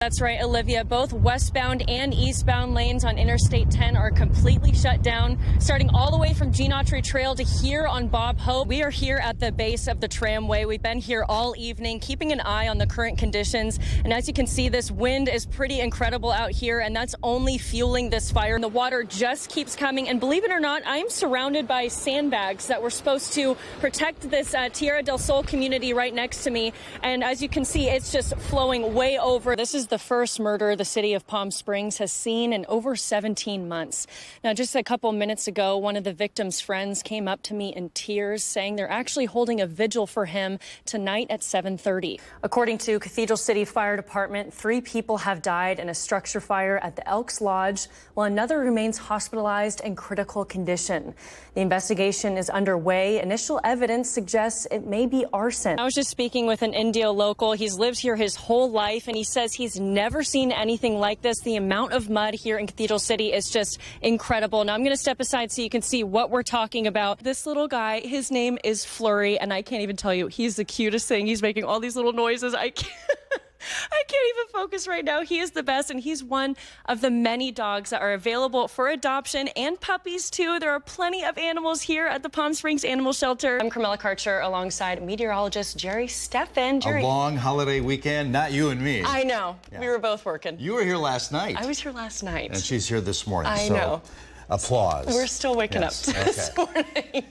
That's right, Olivia. Both westbound and eastbound lanes on Interstate 10 are completely shut down, starting all the way from Gene Autry Trail to here on Bob Hope. We are here at the base of the tramway. We've been here all evening, keeping an eye on the current conditions. And as you can see, this wind is pretty incredible out here, and that's only fueling this fire. And the water just keeps coming. And believe it or not, I'm surrounded by sandbags that were supposed to protect this Tierra del Sol community right next to me. And as you can see, it's just flowing way over. This is the first murder the city of Palm Springs has seen in over 17 months. Now, just a couple minutes ago, one of the victim's friends came up to me in tears, saying they're actually holding a vigil for him tonight at 7:30. According to Cathedral City Fire Department, 3 people have died in a structure fire at the Elks Lodge, while another remains hospitalized in critical condition. The investigation is underway. Initial evidence suggests it may be arson. I was just speaking with an Indio local. He's lived here his whole life, and he says he's never seen anything like this. The amount of mud here in Cathedral City is just incredible. Now I'm going to step aside so you can see what we're talking about. This little guy, his name is Flurry, and I can't even tell you, he's the cutest thing. He's making all these little noises. I can't even focus right now. He is the best, and he's one of the many dogs that are available for adoption, and puppies too. There are plenty of animals here at the Palm Springs Animal Shelter. I'm Carmela Karcher alongside meteorologist Jerry Steffen. Jerry. A long holiday weekend, not you and me. I know. Yeah. We were both working. You were here last night. I was here last night. And she's here this morning. I so know. Applause. We're still waking up this morning.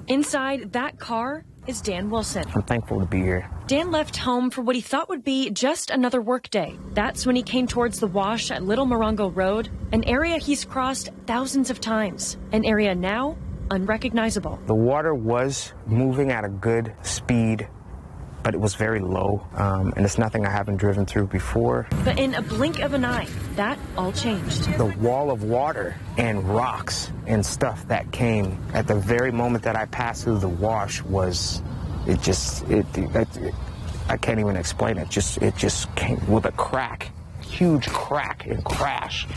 Inside that car is Dan Wilson. I'm thankful to be here. Dan left home for what he thought would be just another work day. That's when he came towards the wash at Little Morongo Road, an area he's crossed thousands of times, an area now unrecognizable. The water was moving at a good speed, but it was very low, and it's nothing I haven't driven through before. But in a blink of an eye, that all changed. The wall of water and rocks and stuff that came at the very moment that I passed through the wash was, I can't even explain it. It just came with a crack, huge crack and crash,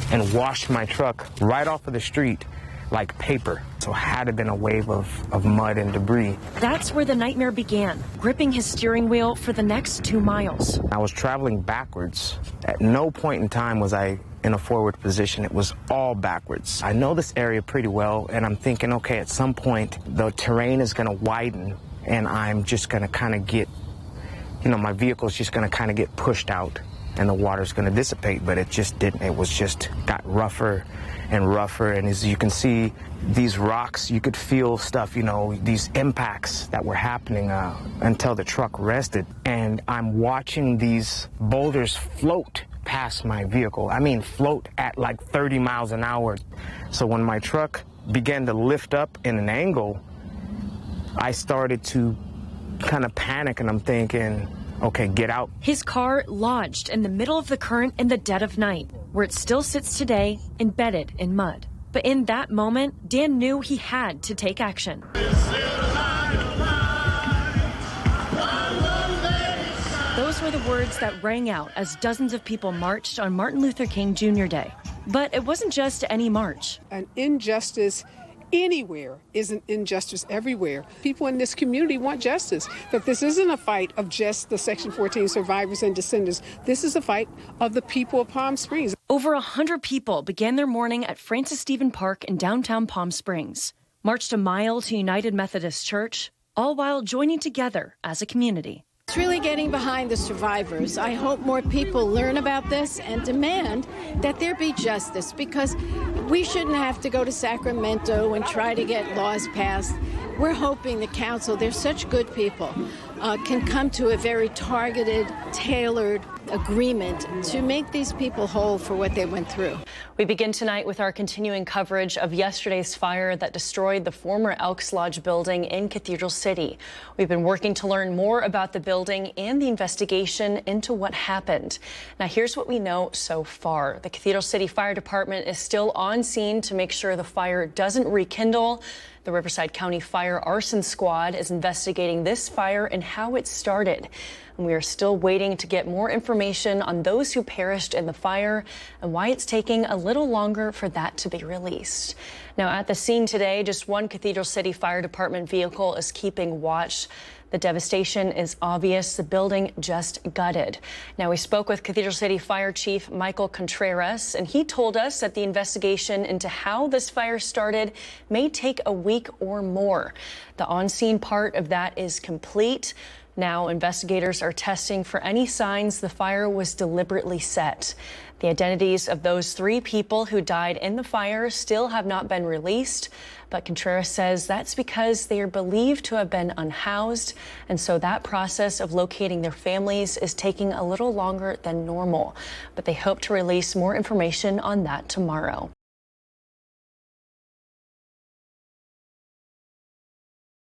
and washed my truck right off of the street like paper. So it had to have been a wave of mud and debris. That's where the nightmare began, gripping his steering wheel for the next 2 miles. I was traveling backwards. At no point in time was I in a forward position. It was all backwards. I know this area pretty well, and I'm thinking, okay, at some point the terrain is going to widen, and I'm just going to kind of get, my vehicle's just going to kind of get pushed out, and the water's going to dissipate, but it just didn't. It was just got rougher and rougher, and as you can see, these rocks, you could feel stuff, these impacts that were happening until the truck rested. And I'm watching these boulders float past my vehicle. I mean, float at like 30 miles an hour. So when my truck began to lift up in an angle, I started to kind of panic, and I'm thinking, okay, get out. His car lodged in the middle of the current in the dead of night, where it still sits today, embedded in mud. But in that moment, Dan knew he had to take action. Those were the words that rang out as dozens of people marched on Martin Luther King Jr. Day. But it wasn't just any march. An injustice anywhere is an injustice everywhere. People in this community want justice, that this isn't a fight of just the Section 14 survivors and descendants. This is a fight of the people of Palm Springs. Over 100 people began their morning at Francis Stephen Park in downtown Palm Springs, marched a mile to United Methodist Church, all while joining together as a community. It's really getting behind the survivors. I hope more people learn about this and demand that there be justice, because we shouldn't have to go to Sacramento and try to get laws passed. We're hoping the council, they're such good people, can come to a very targeted, tailored agreement to make these people whole for what they went through. We begin tonight with our continuing coverage of yesterday's fire that destroyed the former Elks Lodge building in Cathedral City. We've been working to learn more about the building and the investigation into what happened. Now, here's what we know so far. The Cathedral City Fire Department is still on scene to make sure the fire doesn't rekindle. The Riverside County Fire Arson Squad is investigating this fire and how it started. And we are still waiting to get more information on those who perished in the fire and why it's taking a little longer for that to be released. Now, at the scene today, just one Cathedral City Fire Department vehicle is keeping watch. The devastation is obvious. The building just gutted. Now, we spoke with Cathedral City Fire Chief Michael Contreras, and he told us that the investigation into how this fire started may take a week or more. The on-scene part of that is complete. Now, investigators are testing for any signs the fire was deliberately set. The identities of those 3 people who died in the fire still have not been released, but Contreras says that's because they are believed to have been unhoused, and so that process of locating their families is taking a little longer than normal. But they hope to release more information on that tomorrow.